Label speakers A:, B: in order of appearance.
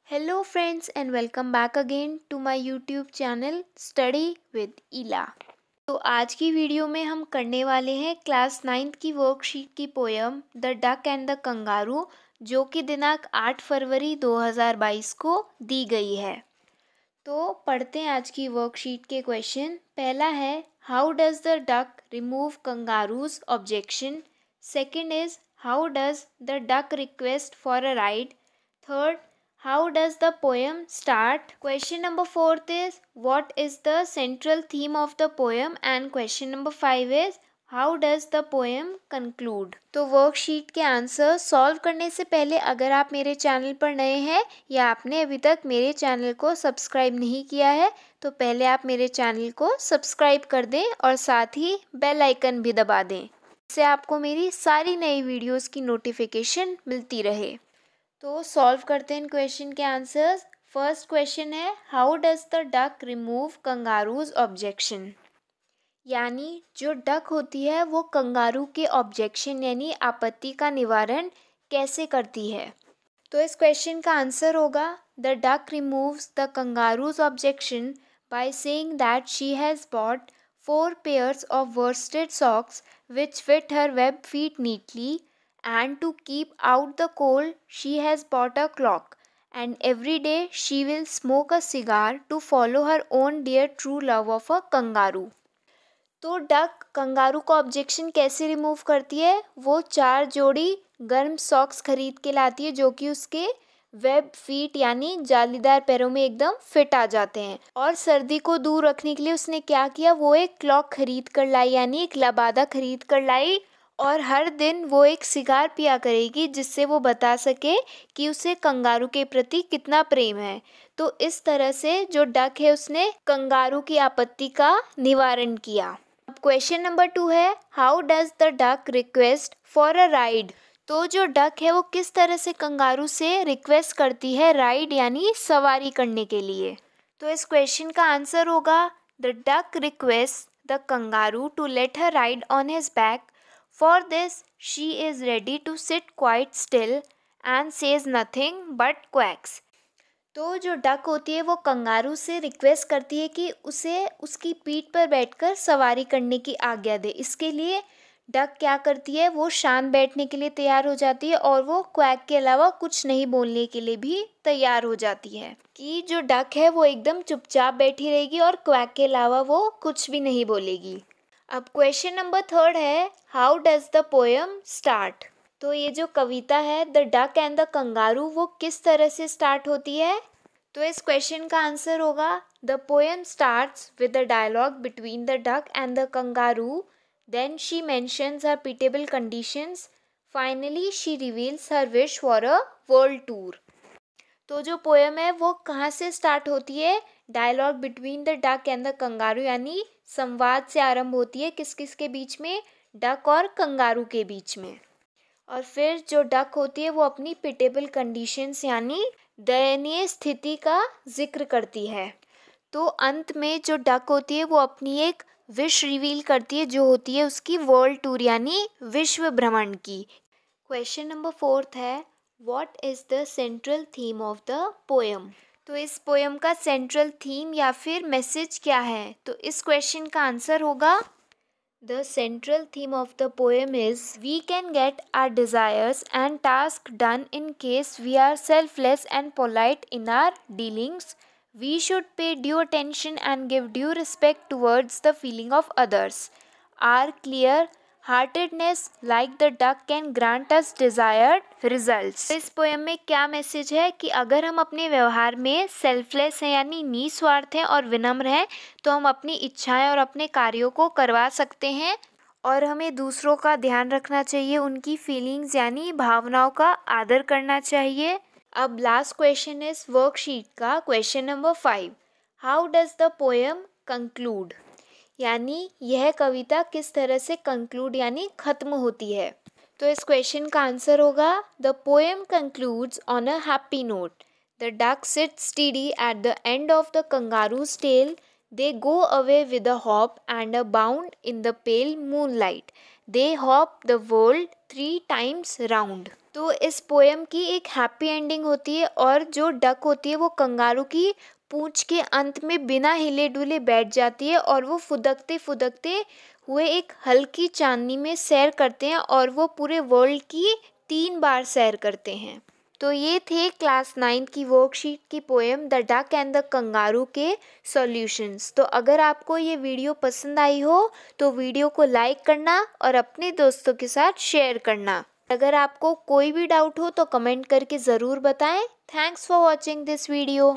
A: Hello friends and welcome back again to my YouTube channel Study with Ila। तो आज की video में हम करने वाले हैं क्लास 9th की वर्कशीट की poem the duck and the kangaroo, जो कि दिनांक 8 फरवरी 2022 को दी गई है। तो पढ़ते हैं आज की वर्कशीट के क्वेश्चन। पहला है how does the duck remove kangaroo's objection. Second is how does the duck request for a ride. Third, how does the poem start? Question number 4 is what is the central theme of the poem, and question number 5 is how does the poem conclude? तो worksheet के answer solve करने से पहले अगर आप मेरे channel पर नए हैं या आपने अभी तक मेरे चैनल को सब्सक्राइब नहीं किया है तो पहले आप मेरे चैनल को सब्सक्राइब कर दें और साथ ही बेल आइकन भी दबा दें, इससे आपको मेरी सारी नई वीडियोस की नोटिफिकेशन मिलती रहे। तो सॉल्व करते हैं क्वेश्चन के आंसर्स। फर्स्ट क्वेश्चन है how does the duck remove kangaroo's objection, यानी जो डक होती है वो कंगारू के ऑब्जेक्शन यानी आपत्ति का निवारण कैसे करती है। तो इस क्वेश्चन का आंसर होगा the duck removes the kangaroo's objection by saying that she has bought 4 pairs of worsted socks which fit her web feet neatly, and to keep out the cold she has bought a clock, and every day she will smoke a cigar to follow her own dear true love of a kangaroo। तो duck kangaroo का objection कैसे remove करती है? वो 4 जोड़ी गर्म socks खरीद के लाती है जो कि उसके वेब फीट यानी जालीदार पैरों में एकदम फिट आ जाते हैं। और सर्दी को दूर रखने के लिए उसने क्या किया, वो एक क्लॉक खरीद कर लाई यानी एक लबादा खरीद कर लाई, और हर दिन वो एक सिगार पिया करेगी जिससे वो बता सके कि उसे कंगारू के प्रति कितना प्रेम है। तो इस तरह से जो डक है उसने कंगारू की आपत्ति का निवारण किया। अब क्वेश्चन नंबर 2 है how does the duck request for a ride. तो जो डक है वो किस तरह से कंगारू से रिक्वेस्ट करती है राइड यानी सवारी करने के लिए। तो इस क्वेश्चन का आंसर होगा the duck request the kangaroo to let her ride on his back. For this, she is ready to sit quite still and says nothing but quacks। तो जो डक होती है वो कंगारू से रिक्वेस्ट करती है कि उसे उसकी पीठ पर बैठकर सवारी करने की आज्ञा दे। इसके लिए डक क्या करती है, वो शांत बैठने के लिए तैयार हो जाती है और वो क्वैक के अलावा कुछ नहीं बोलने के लिए भी तैयार हो जाती है कि जो डक है वो एकदम चुपचाप बैठी रहेगी और क्वैक के अलावा वो कुछ भी नहीं बोलेगी। अब क्वेश्चन नंबर 3 है how does the poem start. तो ये जो कविता है the duck and the kangaroo वो किस तरह से स्टार्ट होती है। तो इस क्वेश्चन का आंसर होगा the poem starts with the dialogue between the duck and the kangaroo, then she mentions her pitiable conditions, finally she reveals her wish for a world tour. तो जो पोएम है वो कहाँ से स्टार्ट होती है, dialogue between the duck and the kangaroo यानी संवाद से आरंभ होती है किस किस के बीच में, डक और कंगारू के बीच में। और फिर जो डक होती है वो अपनी पिटेबल कंडीशंस यानी दयनीय स्थिति का जिक्र करती है। तो अंत में जो डक होती है वो अपनी एक विश रिवील करती है जो होती है उसकी वर्ल्ड टूर यानी विश्व भ्रमण की। क्वेश्चन नंबर 4 है what is the central theme of the poem. तो इस पोएम का सेंट्रल थीम या फिर मैसेज क्या है। तो इस क्वेश्चन का आंसर होगा the central theme of the poem is we can get our desires and task done in case we are selfless and polite in our dealings. We should pay due attention and give due respect towards the feeling of others. Our clear heartedness like the duck can grant us desired results. इस poem में क्या message है कि अगर हम अपने व्यवहार में सेल्फलेस हैं यानी निस्वार्थ हैं और विनम्र हैं तो हम अपनी इच्छाएं और अपने कार्यों को करवा सकते हैं, और हमें दूसरों का ध्यान रखना चाहिए, उनकी फीलिंग्स यानी भावनाओं का आदर करना चाहिए। अब लास्ट क्वेश्चन इज वर्कशीट का question number 5 how does the poem conclude, यानी यह कविता किस तरह से कंक्लूड यानी खत्म होती है। तो इस क्वेश्चन का आंसर होगा the poem concludes on a happy note. The duck sit steady at the end of the kangaroo's tail, they go away with a hop and a bound in the pale moonlight, they hop the world 3 times round. तो इस poem की एक happy ending होती है और जो duck होती है वो कंगारू की पूंछ के अंत में बिना हिले डुले बैठ जाती है और वो फुदकते फुदकते हुए एक हल्की चांदनी में सैर करते हैं और वो पूरे वर्ल्ड की 3 बार सैर करते हैं। तो ये थे क्लास 9 की वर्कशीट की poem the duck and the kangaroo के सॉल्यूशंस। तो अगर आपको ये वीडियो पसंद आई हो तो वीडियो को लाइक करना और अपने दोस्तों के साथ शेयर करना। अगर आपको कोई भी डाउट हो तो कमेंट करके ज़रूर बताएं। Thanks for watching this video.